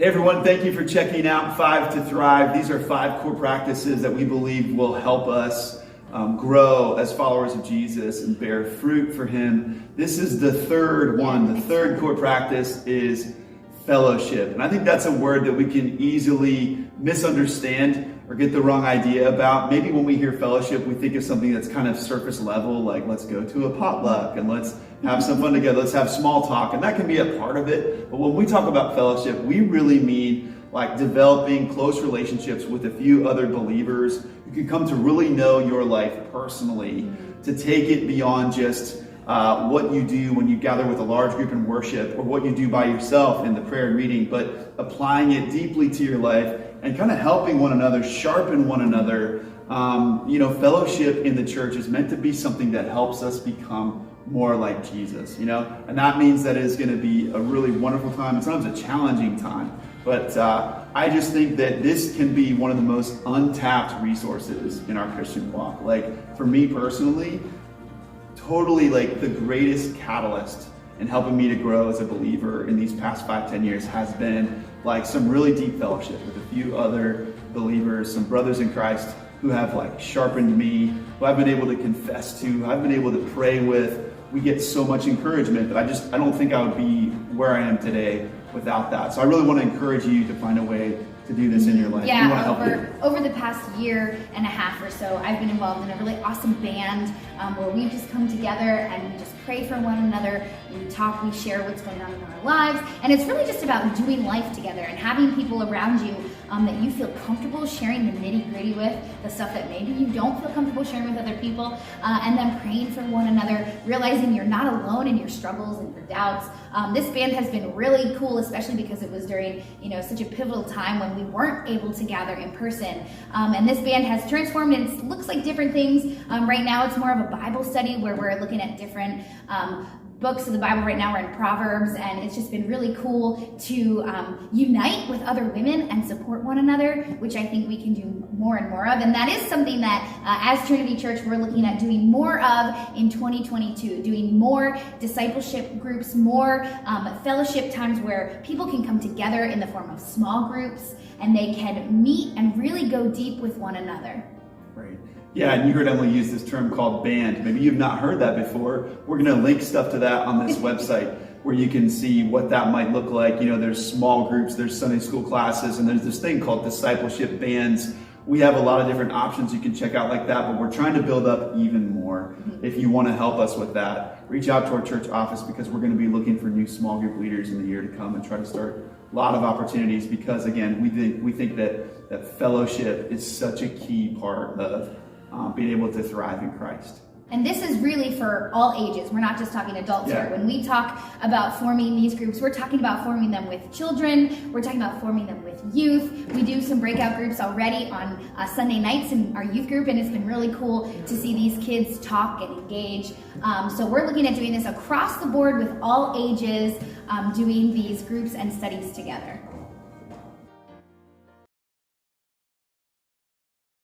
Hey everyone, thank you for checking out Five to Thrive. These are 5 core practices that we believe will help us grow as followers of Jesus and bear fruit for Him. This is the third one. The third core practice is fellowship. And I think that's a word that we can easily misunderstand or get the wrong idea about. Maybe when we hear fellowship, we think of something that's kind of surface level, like let's go to a potluck and let's have some fun together, let's have small talk, and that can be a part of it. But when we talk about fellowship, we really mean like developing close relationships with a few other believers who can come to really know your life personally, to take it beyond just what you do when you gather with a large group in worship or what you do by yourself in the prayer and reading, but applying it deeply to your life and kind of helping one another, sharpen one another. Fellowship in the church is meant to be something that helps us become more like Jesus, and that means that it's going to be a really wonderful time and sometimes a challenging time. But I just think that this can be one of the most untapped resources in our Christian walk. Like for me personally, totally like the greatest catalyst in helping me to grow as a believer in these past 5-10 years has been like some really deep fellowship with a few other believers, some brothers in Christ who have like sharpened me, who I've been able to confess to, who I've been able to pray with. We get so much encouragement that I don't think I would be where I am today without that. So I really want to encourage you to find a way to do this in your life. Yeah, over the past year and a half or so, I've been involved in a really awesome band where we just come together and we just pray for one another. We talk, we share what's going on in our lives, and it's really just about doing life together and having people around you that you feel comfortable sharing the nitty-gritty with, the stuff that maybe you don't feel comfortable sharing with other people, and then praying for one another, realizing you're not alone in your struggles and your doubts. This band has been really cool, especially because it was during such a pivotal time when we weren't able to gather in person. And this band has transformed, and it looks like different things. Right now it's more of a Bible study where we're looking at different books of the Bible. Right now we're in Proverbs, and it's just been really cool to unite with other women and support one another, which I think we can do more and more of. And that is something that as Trinity Church we're looking at doing more of in 2022, doing more discipleship groups, more fellowship times where people can come together in the form of small groups and they can meet and really go deep with one another. Right. Yeah, and you heard Emily use this term called band. Maybe you've not heard that before. We're going to link stuff to that on this website where you can see what that might look like. There's small groups, there's Sunday school classes, and there's this thing called discipleship bands. We have a lot of different options you can check out like that, but we're trying to build up even more. If you want to help us with that, reach out to our church office because we're going to be looking for new small group leaders in the year to come and try to start a lot of opportunities because, again, we think that fellowship is such a key part of being able to thrive in Christ. And this is really for all ages. We're not just talking adults here. When we talk about forming these groups, we're talking about forming them with children. We're talking about forming them with youth. We do some breakout groups already on Sunday nights in our youth group, and it's been really cool to see these kids talk and engage. So we're looking at doing this across the board with all ages, doing these groups and studies together.